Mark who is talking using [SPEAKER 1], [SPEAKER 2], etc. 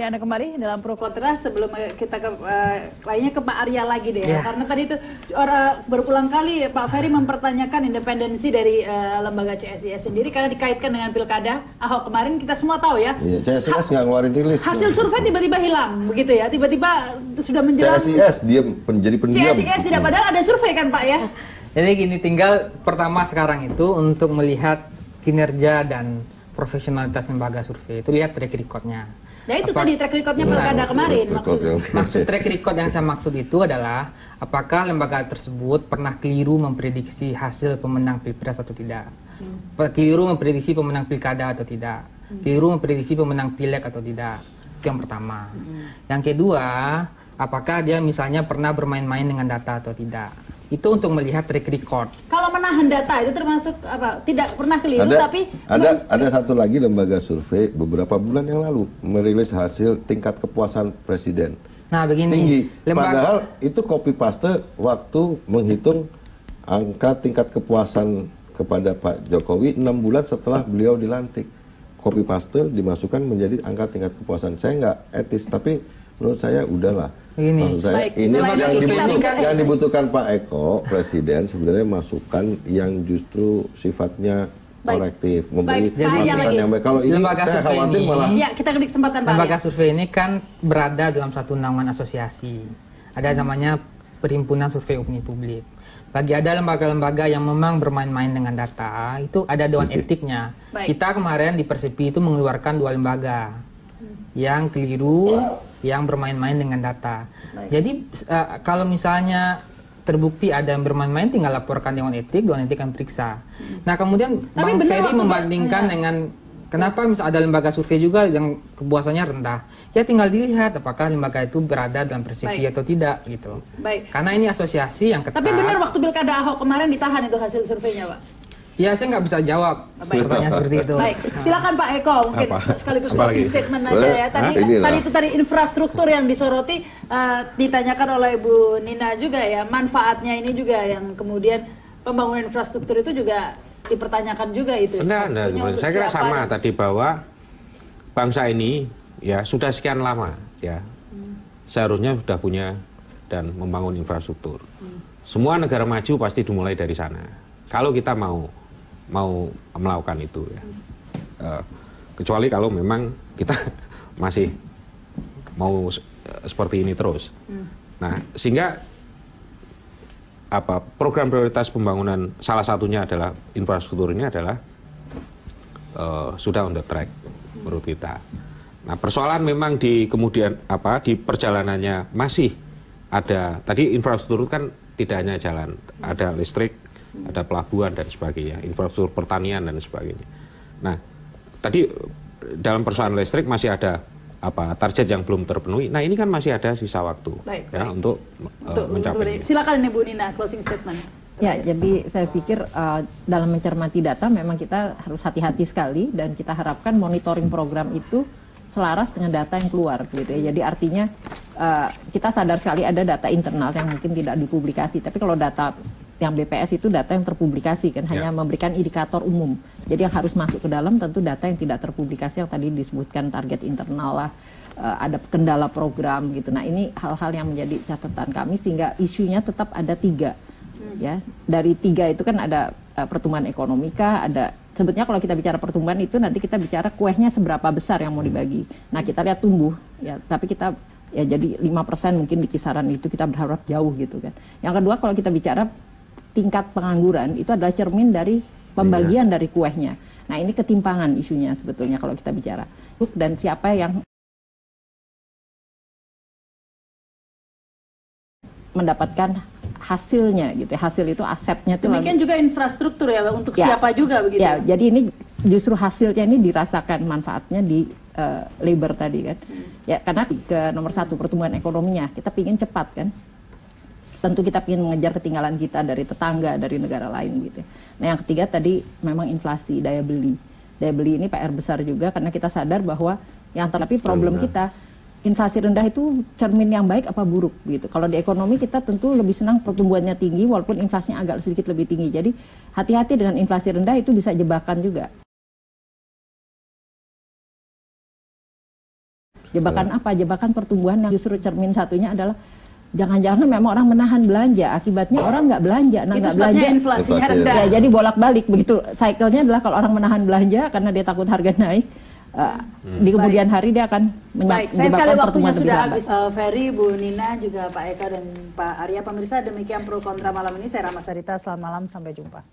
[SPEAKER 1] Ya, Anda kembali dalam Pro Kontra. Sebelum kita ke lainnya ke Pak Arya lagi deh, karena tadi itu berulang kali Pak Ferry mempertanyakan independensi dari lembaga CSIS sendiri karena dikaitkan dengan pilkada Ahok kemarin. Kita semua tahu ya.
[SPEAKER 2] Iya, CSIS nggak ngeluarin rilis.
[SPEAKER 1] Hasil survei tiba-tiba hilang, begitu ya. Tiba-tiba sudah menjelang.
[SPEAKER 2] CSIS diam, menjadi pendiam.
[SPEAKER 1] CSIS tidak, padahal ada survei kan Pak ya.
[SPEAKER 3] Jadi gini, tinggal pertama sekarang itu untuk melihat kinerja dan profesionalitas lembaga survei itu lihat track recordnya.
[SPEAKER 1] Nah itu tadi track recordnya pilkada kemarin
[SPEAKER 3] maksud track record yang saya maksud itu adalah apakah lembaga tersebut pernah keliru memprediksi hasil pemenang pilpres atau tidak, keliru memprediksi pemenang pilkada atau tidak, keliru memprediksi pemenang pileg atau tidak. Itu yang pertama. Yang kedua, apakah dia misalnya pernah bermain-main dengan data atau tidak. Itu untuk melihat track record.
[SPEAKER 1] Kalau menahan data itu termasuk apa? Tidak pernah keliru, tapi
[SPEAKER 2] ada satu lagi lembaga survei beberapa bulan yang lalu merilis hasil tingkat kepuasan presiden.
[SPEAKER 3] Nah, begini.
[SPEAKER 2] Tinggi. Padahal itu copy paste waktu menghitung angka tingkat kepuasan kepada Pak Jokowi 6 bulan setelah beliau dilantik. Copy paste dimasukkan menjadi angka tingkat kepuasan. Saya nggak etis, tapi menurut saya udahlah.
[SPEAKER 3] Begini,
[SPEAKER 2] saya, ini yang dibutuhkan Pak Eko Presiden sebenarnya masukan yang justru sifatnya korektif, memberi masukan yang baik. Kalau ini saya khawatir malah.
[SPEAKER 1] Ya, kita beri kesempatan Pak.
[SPEAKER 3] Lembaga survei ini kan berada dalam satu naungan asosiasi. Ada namanya Perhimpunan Survei Opini Publik. Bagi ada lembaga-lembaga yang memang bermain-main dengan data, itu ada dewan etiknya. Kita kemarin di Persepi itu mengeluarkan 2 lembaga yang keliru, yang bermain-main dengan data. Jadi kalau misalnya terbukti ada yang bermain-main, tinggal laporkan dewan etik akan periksa. Nah kemudian Bang Ferry membandingkan dengan kenapa misalnya ada lembaga survei juga yang kepuasannya rendah. Ya tinggal dilihat apakah lembaga itu berada dalam Persepi atau tidak gitu. Karena ini asosiasi yang ketat.
[SPEAKER 1] Tapi benar waktu pilkada Ahok kemarin ditahan itu hasil surveinya Pak?
[SPEAKER 3] Ya, saya nggak bisa jawab pertanyaan seperti itu.
[SPEAKER 1] Baik, silakan Pak Eko, mungkin sekaligus closing statement aja ya. Tadi infrastruktur yang disoroti ditanyakan oleh Bu Nina juga ya, manfaatnya ini juga yang kemudian pembangunan infrastruktur itu juga dipertanyakan juga itu.
[SPEAKER 4] Nah, saya kira sama tadi bahwa bangsa ini ya sudah sekian lama ya seharusnya sudah punya dan membangun infrastruktur. Semua negara maju pasti dimulai dari sana. Kalau kita mau melakukan itu ya, kecuali kalau memang kita masih mau seperti ini terus. Nah, sehingga program prioritas pembangunan salah satunya adalah infrastruktur ini adalah sudah on the track menurut kita. Nah, persoalan memang di kemudian di perjalanannya masih ada. Tadi infrastruktur kan tidak hanya jalan, ada listrik, ada pelabuhan dan sebagainya, infrastruktur pertanian dan sebagainya. Nah, tadi dalam persoalan listrik masih ada target yang belum terpenuhi. Nah, ini kan masih ada sisa waktu untuk mencapai.
[SPEAKER 1] Silakan Bu Nina closing statement.
[SPEAKER 5] Ya, jadi saya pikir dalam mencermati data memang kita harus hati-hati sekali dan kita harapkan monitoring program itu selaras dengan data yang keluar gitu ya. Jadi artinya kita sadar sekali ada data internal yang mungkin tidak dipublikasi, tapi kalau data yang BPS itu data yang terpublikasi kan hanya memberikan indikator umum. Jadi yang harus masuk ke dalam tentu data yang tidak terpublikasi yang tadi disebutkan target internal lah, ada kendala program gitu. Nah ini hal-hal yang menjadi catatan kami sehingga isunya tetap ada 3 ya. Dari 3 itu kan ada pertumbuhan ekonomi kah, ada sebetulnya kalau kita bicara pertumbuhan itu nanti kita bicara kuehnya seberapa besar yang mau dibagi. Nah kita lihat tumbuh ya, tapi kita ya jadi 5% mungkin di kisaran itu kita berharap jauh gitu kan. Yang kedua kalau kita bicara tingkat pengangguran itu adalah cermin dari pembagian dari kuehnya. Nah ini ketimpangan isunya sebetulnya kalau kita bicara. Dan siapa yang mendapatkan hasilnya gitu. Hasil itu asetnya itu.
[SPEAKER 1] Demikian juga infrastruktur ya untuk siapa juga begitu. Ya,
[SPEAKER 5] jadi ini justru hasilnya ini dirasakan manfaatnya di labor tadi kan. Ya karena ke nomor 1 pertumbuhan ekonominya kita pingin cepat kan. Tentu kita ingin mengejar ketinggalan kita dari tetangga, dari negara lain gitu. Nah yang ketiga tadi memang inflasi, daya beli. Daya beli ini PR besar juga karena kita sadar bahwa yang tapi problem kita inflasi rendah itu cermin yang baik apa buruk gitu. Kalau di ekonomi kita tentu lebih senang pertumbuhannya tinggi walaupun inflasinya agak sedikit lebih tinggi. Jadi hati-hati dengan inflasi rendah itu bisa jebakan juga. Jebakan apa? Jebakan pertumbuhan yang justru cermin satunya adalah jangan-jangan memang orang menahan belanja, akibatnya orang nggak belanja. Nah, nggak belanja,
[SPEAKER 1] inflasinya rendah.
[SPEAKER 5] Ya, jadi bolak-balik begitu. Cycle-nya adalah kalau orang menahan belanja karena dia takut harga naik, di kemudian hari dia akan
[SPEAKER 1] menyebabkan pertumbuhan sudah habis. Ferry, Bu Nina, juga Pak Eka dan Pak Arya, pemirsa, demikian Pro Kontra malam ini. Saya Rama Sarita, selamat malam, sampai jumpa.